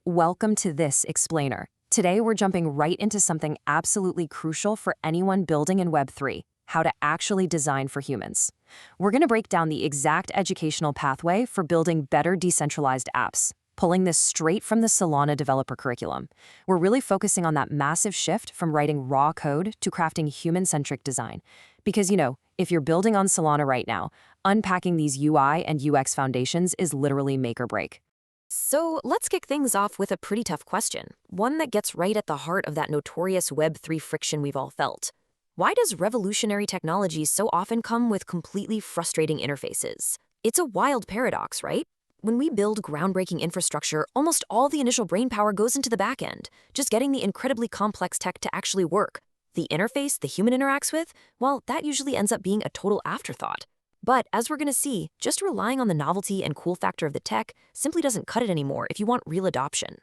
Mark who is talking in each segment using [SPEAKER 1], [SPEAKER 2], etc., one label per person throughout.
[SPEAKER 1] Welcome to this explainer. Today we're jumping right into something absolutely crucial for anyone building in Web3, how to actually design for humans. We're going to break down the exact educational pathway for building better decentralized apps, pulling this straight from the Solana developer curriculum. We're really focusing on that massive shift from writing raw code to crafting human-centric design. Because, if you're building on Solana right now, unpacking these UI and UX foundations is literally make or break.
[SPEAKER 2] So let's kick things off with a pretty tough question, one that gets right at the heart of that notorious Web3 friction we've all felt. Why does revolutionary technology so often come with completely frustrating interfaces? It's a wild paradox, right? When we build groundbreaking infrastructure, almost all the initial brainpower goes into the back end, just getting the incredibly complex tech to actually work. The interface the human interacts with, well, that usually ends up being a total afterthought. But as we're going to see, just relying on the novelty and cool factor of the tech simply doesn't cut it anymore if you want real adoption.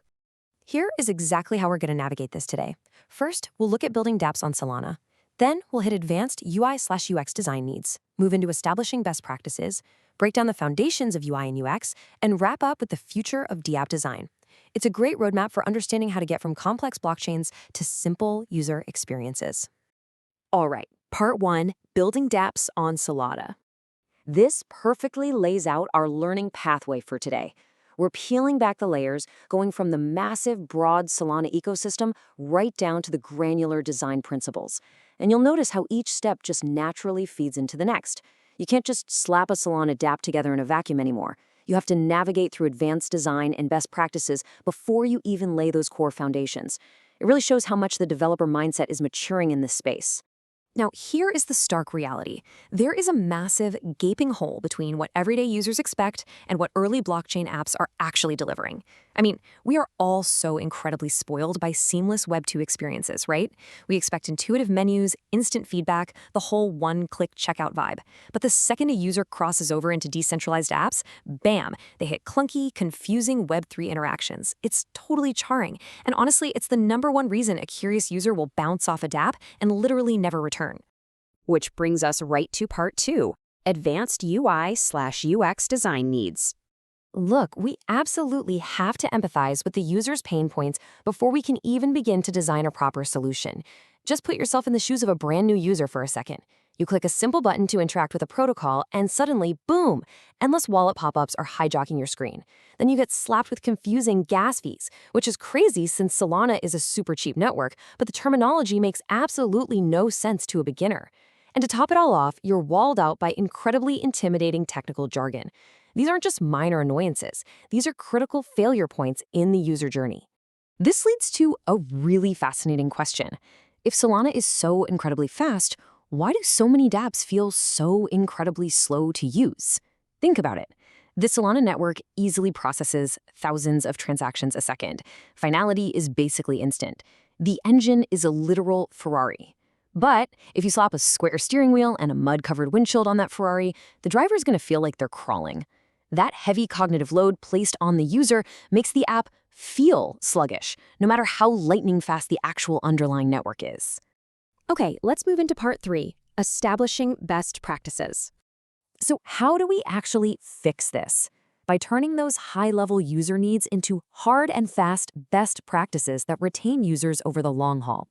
[SPEAKER 1] Here is exactly how we're going to navigate this today. First, we'll look at building dApps on Solana. Then we'll hit advanced UI/UX design needs, move into establishing best practices, break down the foundations of UI and UX, and wrap up with the future of dApp design. It's a great roadmap for understanding how to get from complex blockchains to simple user experiences. All right, part 1, building dApps on Solana. This perfectly lays out our learning pathway for today. We're peeling back the layers, going from the massive, broad Solana ecosystem right down to the granular design principles. And you'll notice how each step just naturally feeds into the next. You can't just slap a Solana dApp together in a vacuum anymore. You have to navigate through advanced design and best practices before you even lay those core foundations. It really shows how much the developer mindset is maturing in this space. Now, here is the stark reality. There is a massive, gaping hole between what everyday users expect and what early blockchain apps are actually delivering. I mean, we are all so incredibly spoiled by seamless Web2 experiences, right? We expect intuitive menus, instant feedback, the whole one-click checkout vibe. But the second a user crosses over into decentralized apps, bam, they hit clunky, confusing Web3 interactions. It's totally charring. And honestly, it's the #1 reason a curious user will bounce off a dApp and literally never return. Which brings us right to part 2, advanced UI/UX design needs. Look, we absolutely have to empathize with the user's pain points before we can even begin to design a proper solution. Just put yourself in the shoes of a brand new user for a second. You click a simple button to interact with a protocol, and suddenly, boom, endless wallet pop-ups are hijacking your screen. Then you get slapped with confusing gas fees, which is crazy since Solana is a super cheap network, but the terminology makes absolutely no sense to a beginner. And to top it all off, you're walled out by incredibly intimidating technical jargon. These aren't just minor annoyances. These are critical failure points in the user journey. This leads to a really fascinating question. If Solana is so incredibly fast, why do so many dApps feel so incredibly slow to use? Think about it. The Solana network easily processes thousands of transactions a second. Finality is basically instant. The engine is a literal Ferrari. But if you slap a square steering wheel and a mud-covered windshield on that Ferrari, the driver's going to feel like they're crawling. That heavy cognitive load placed on the user makes the app feel sluggish, no matter how lightning fast the actual underlying network is. Okay, let's move into part 3, establishing best practices. So how do we actually fix this? By turning those high-level user needs into hard and fast best practices that retain users over the long haul.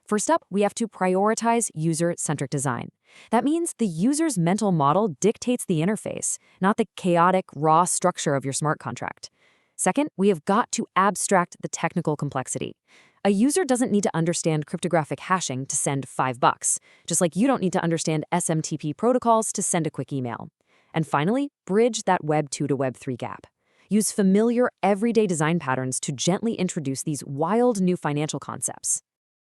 [SPEAKER 1] First up, we have to prioritize user-centric design. That means the user's mental model dictates the interface, not the chaotic, raw structure of your smart contract. Second, we have got to abstract the technical complexity. A user doesn't need to understand cryptographic hashing to send $5, just like you don't need to understand SMTP protocols to send a quick email. And finally, bridge that Web 2 to Web 3 gap. Use familiar, everyday design patterns to gently introduce these wild new financial concepts.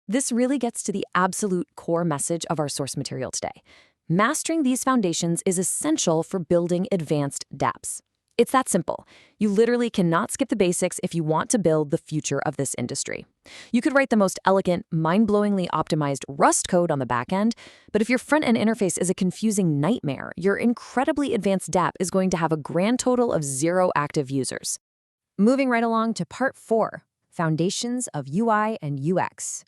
[SPEAKER 1] This really gets to the absolute core message of our source material today. Mastering these foundations is essential for building advanced dApps. It's that simple. You literally cannot skip the basics if you want to build the future of this industry. You could write the most elegant, mind-blowingly optimized Rust code on the back end, but if your front-end interface is a confusing nightmare, your incredibly advanced dApp is going to have a grand total of 0 active users. Moving right along to part 4, foundations of UI and UX.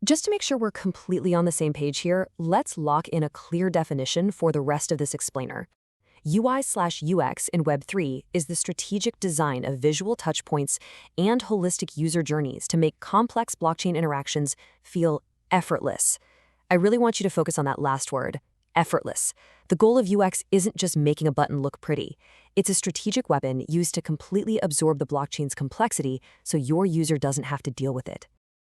[SPEAKER 1] Just to make sure we're completely on the same page here, let's lock in a clear definition for the rest of this explainer.
[SPEAKER 2] UI/UX in Web3 is the strategic design of visual touchpoints and holistic user journeys to make complex blockchain interactions feel effortless. I really want you to focus on that last word, effortless. The goal of UX isn't just making a button look pretty. It's a strategic weapon used to completely absorb the blockchain's complexity so your user doesn't have to deal with it.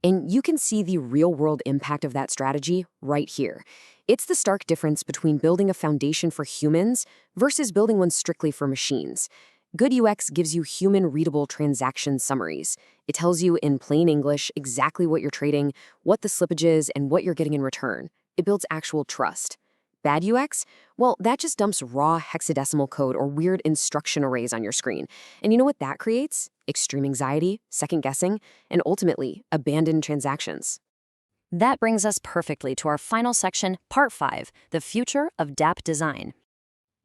[SPEAKER 2] And you can see the real-world impact of that strategy right here. It's the stark difference between building a foundation for humans versus building one strictly for machines. Good UX gives you human-readable transaction summaries. It tells you in plain English exactly what you're trading, what the slippage is, and what you're getting in return. It builds actual trust. Bad UX? Well, that just dumps raw hexadecimal code or weird instruction arrays on your screen. And you know what that creates? Extreme anxiety, second-guessing, and ultimately, abandoned transactions.
[SPEAKER 1] That brings us perfectly to our final section, Part 5, the future of dApp design.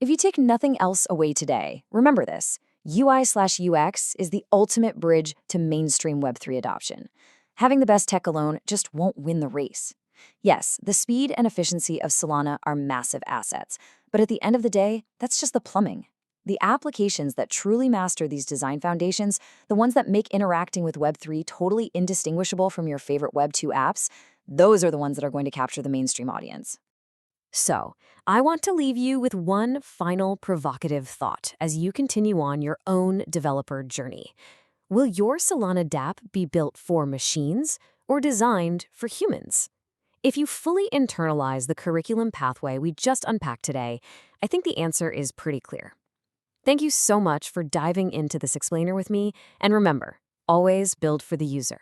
[SPEAKER 1] If you take nothing else away today, remember this. UI/UX is the ultimate bridge to mainstream Web3 adoption. Having the best tech alone just won't win the race. Yes, the speed and efficiency of Solana are massive assets, but at the end of the day, that's just the plumbing. The applications that truly master these design foundations, the ones that make interacting with Web3 totally indistinguishable from your favorite Web2 apps, those are the ones that are going to capture the mainstream audience. So, I want to leave you with one final provocative thought as you continue on your own developer journey. Will your Solana dApp be built for machines or designed for humans? If you fully internalize the curriculum pathway we just unpacked today, I think the answer is pretty clear. Thank you so much for diving into this explainer with me, and remember, always build for the user.